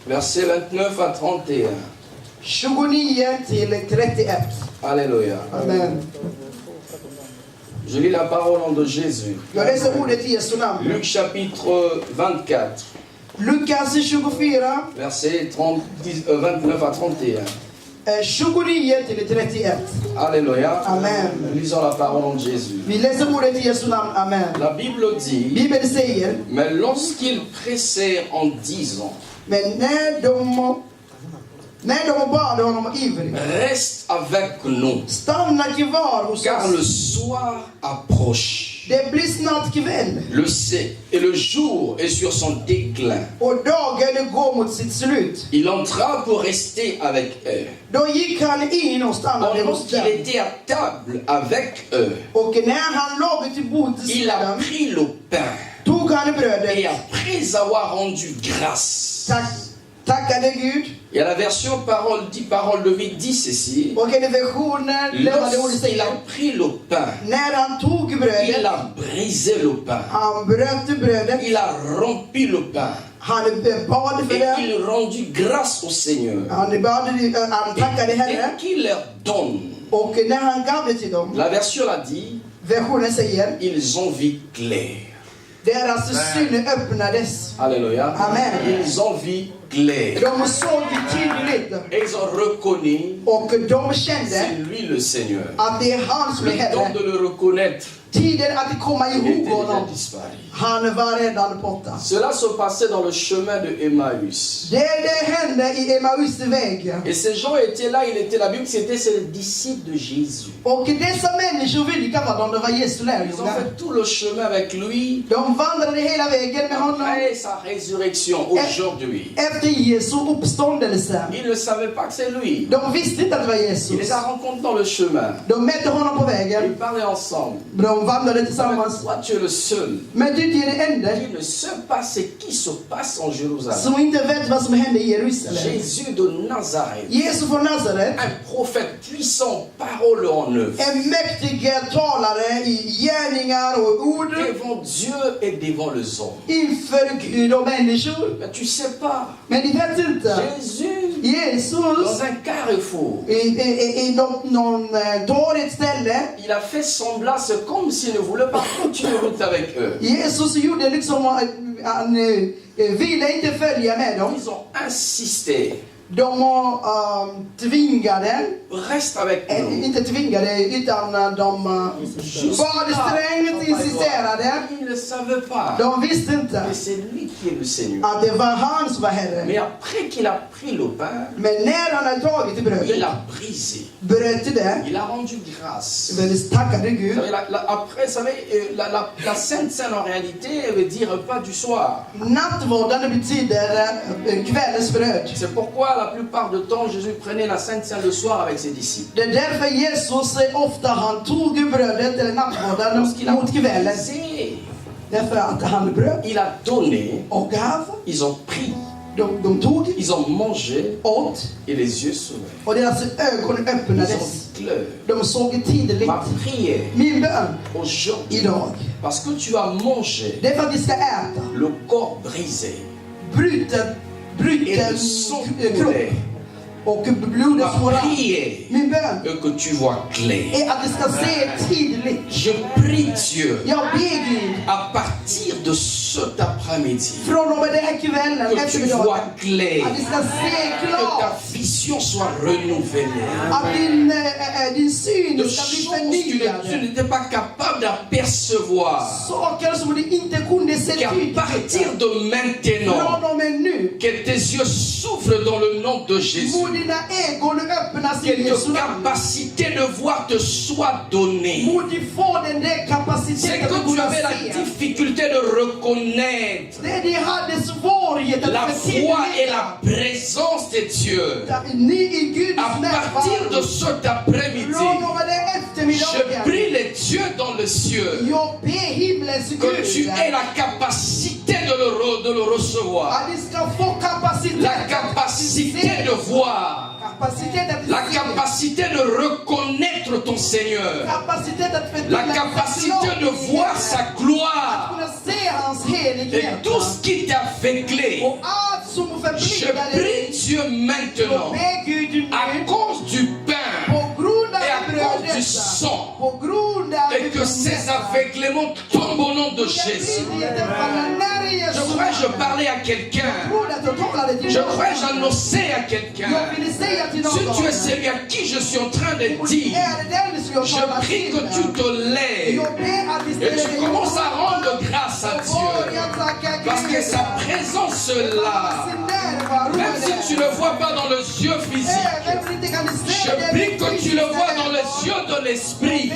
Versets 29 à 31. 29 till 31. Alléluia. Amen. Je lis la parole en de Jésus. Jag läser ordet i Jesu namn. Luc chapitre 24. Lukas 24, Versets 29 à 31. 29 till 31. Alléluia. Amen. Lisons la parole en Jésus. Vi läser ordet i Jesu namn. Amen. La Bible dit, Bibeln säger, mais lorsqu'ils pressèrent en disant, men när de bad honom ivrig, reste avec nous, stanna kvar hos car le oss. soir approche. Det blir snart kväll Et le jour est sur son déclin. och dagen går mot sitt slut. Il entra pour rester avec eux. Då gick han in och stannade Pendant hos qu'il dem. était à table avec eux, Och när han låg till bords il a dem, pris le pain tog han et brödet, après avoir rendu grâce. tackade Gud. Et à la version parole de vie dit ceci. Och en version levande ordet Lorsqu'il säger, a pris le pain, när han tog il brödet, a brisé le pain. han bröt brödet, Il a rompu le pain. han bad för Et det, il rendit grâce au Seigneur. han tackade Herren. Et qu'il leur donne. Och när han gav det till dem, La version a dit, versionen säger, ils ont vu clair. deras syn öppnades. Alléluia. Amen. Ils ont vu clair. De såg tydligt Et ils ont reconnu, och de c'est kände lui le Seigneur. att det är han som är Le temps Herre. de le reconnaître Tiden att komma il était ihåg déjà honom, disparu. han var redan borta. Cela se passait dans le chemin de Emmaüs. Det hände i Emmaus väg. Et ces gens étaient là, la Bible c'était les disciples de Jésus. Och dessa människor, vilka var de? Det var Jesu Ils ont lärjungar. fait tout le chemin avec lui De vandrade hela vägen med honom après sa résurrection aujourd'hui. efter Jesu uppståndelse. Ils ne savaient pas que c'est lui. De visste inte att det var Il Jesus. les a rencontrés dans le chemin. De mötte honom på vägen. Ils parlaient ensemble. De vandrade Mais tillsammans. toi, tu es le seul Men du är det enda qui ne sait pas ce qui se passe en Jérusalem. som inte vet vad som hände i Jerusalem. Jésus de Nazareth, Jesus från Nazaret, un prophète puissant, parole en œuvre, en mäktig talare i gärningar och ord devant Dieu et devant les hommes. inför Gud och människor. Mais tu sais pas, Men ni vet inte. Jésus, Jesus dans un carrefour, i någon dåligt ställe. il a fait semblant, c'est comme s'il ne voulait pas continuer route avec eux. Jesus gjorde liksom, han ville inte följa med dem. Ils ont insisté, De tvingade, reste avec nous. inte tvingade, utan de var strängt insisterade. Ils ne savaient pas. De visste inte Mais c'est lui qui est le Seigneur. att det var han som var Herre. Mais après qu'il a pris le pain, Men när han hade tagit il brödet, a brisé. bröt det, Il a rendu grâce. tackade Vous Gud. savez, après, vous savez, la Sainte Seine en réalité veut dire pas du soir. Nattvarden betyder kvällens bröd. C'est pourquoi la plupart du temps Jésus prenait la Sainte Seine le soir avec ses disciples. Det är därför Jesus ofta han tog brödet eller nattvarden mot kvällen. brisé, Därför att han bröt il a donné, och gav. ils ont pris, De tog, ils ont mangé åt et les yeux s'ouvraient. och deras ögon Ils ont öppnades. vu clair. De såg tydligt. Ma prière Min bön aujourd'hui, idag, parce que tu as mangé det är för att vi ska äta le corps brisé bruten et le sang kropp coulé. och blodet Ma våra. prière Min bön est que tu vois clair. är att vi ska se tydligt. Je prie Dieu Jag ber Gud, à partir de cet après-midi från och med den här kvällen, que tu eftermiddagen, vois clair, att vi ska se que ta klart. vision soit renouvelée. Att din syn De ska bli choses que tu förnyad. n'étais pas capable d'apercevoir. Saker som du inte kunde se Qu'à tydligt. partir de maintenant, Från och med nu, que tes yeux s'ouvrent dans le nom de Jésus. må dina ögon öppnas Que i Jesu ta namn. capacité de voir te soit donnée. Må du få den där C'est kapaciteten que att tu kunna avais la se. difficulté de reconnaître Det de hade svårighet la att foi et la förtydliga. présence de Dieu. Ni i Guds À partir de närvaro. cet après-midi, Från och med den je eftermiddagen. prie les dieux dans les cieux Jag ber himlens que tu Gud aies la capacité de le recevoir. att ni ska få kapacitet. La capacité de voir. Kapacitet att La se. capacité de reconnaître ton Seigneur. Kapacitet att La förtydliga. capacité de voir sa gloire. Att kunna se hans Et helighet. tout ce qui t'est aveuglé, Och allt som que Je prie Dieu maintenant, à cause du pain et à cause du sang, et que ces aveuglements tombent au nom de Jésus. Je crois que je parlais à quelqu'un. Je crois que j'annonçais à quelqu'un. Si tu es celui à qui je suis en train de dire, je prie que tu te lèves et tu commences à rendre grâce à Dieu. Parce que sa présence là, même si tu ne le vois pas dans les yeux physiques, je prie que tu le vois dans les yeux de l'esprit.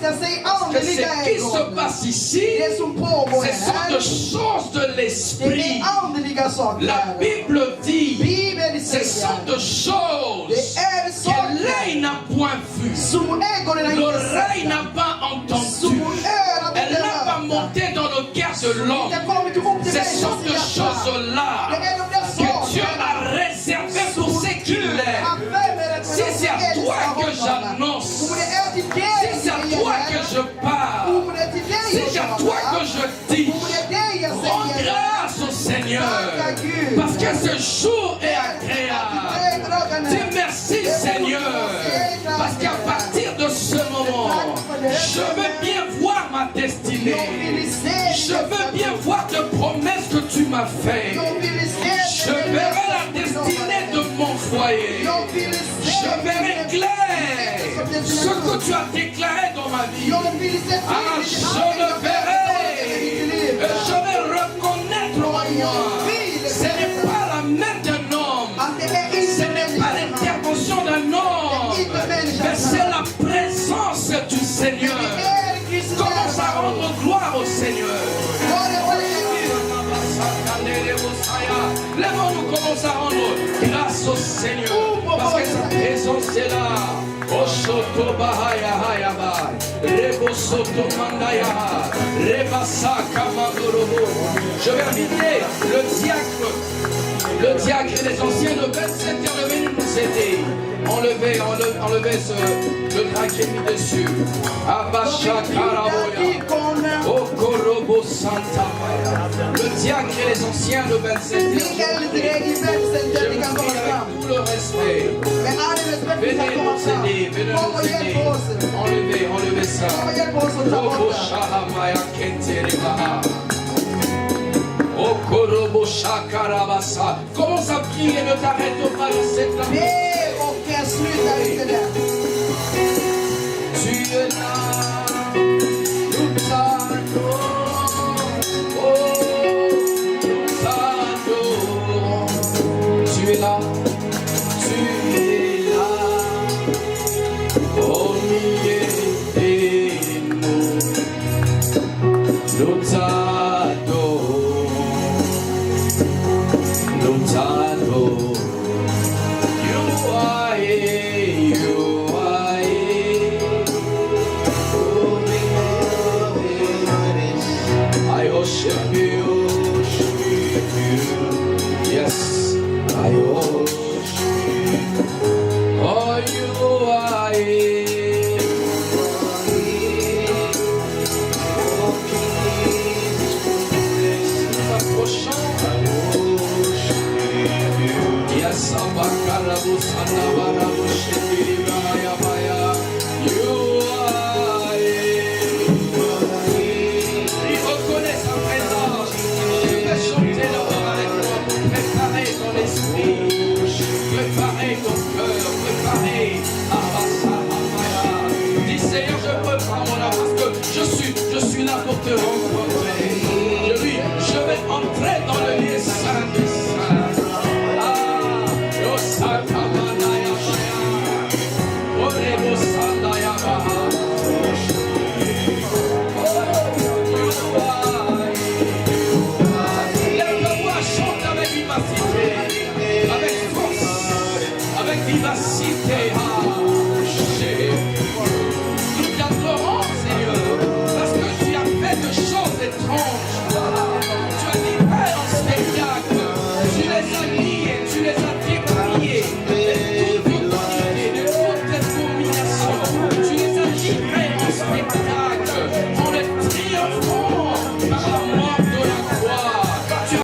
Parce que ce qui se passe ici, ce sont des choses de l'esprit. La Bible dit, ce sont des choses que l'œil n'a point vues, l'oreille n'a pas entendu, elle n'a pas monté dans le cœur de l'homme. Ce sont des choses-là que Dieu a réservées pour ceux qui l'aiment. Si c'est à toi que j'annonce, si c'est à toi que je parle, si c'est à toi que je dis, rends grâce au Seigneur, parce que ce jour est agréable. Dis merci Seigneur, parce qu'à partir de ce moment, je veux bien voir ma destinée. Je veux bien voir tes promesses que tu m'as faites. Je verrai la destinée de mon foyer. Je verrai clair ce que tu as déclaré dans ma vie. Ah, je le verrai. Et je vais reconnaître en moi. Ce n'est pas la main d'un homme. Ce n'est pas l'intervention d'un homme. Mais c'est la présence du Seigneur. Commence à rendre gloire au Seigneur. Lève-nous, commence à rendre grâce au Seigneur. Parce que sa présence est là. Oshoto bahaya hayaba, rebo soto mandaya, rebasa kamandorobo. Je vais inviter le diacre et les anciens de 27 heures de venir nous aider. Enlevez le drap qui est mis dessus. Abasha karaboya, okorobo santa. Le diacre et les anciens de 27 heures. Je vous prie avec tout le respect. Venez nous aider, venez nous aider. Enlevez ça. Robo shahamaya kenteribaha. Okorobo shakarabasa. Commence à prier, ne t'arrête pas dans cette langue. Tu es là, nous t'adorons. Oh, nous t'adorons. Tu es là, tu es là. Au milieu de nous t'adorons. Nous t'adorons. You are here, you are here. Oh, I worship you, yes, I worship you. Oh, you are here, oh, King, approchons, I worship you. Yes, Abakarabu Sanabarabu Shikiri Bahaya Baya.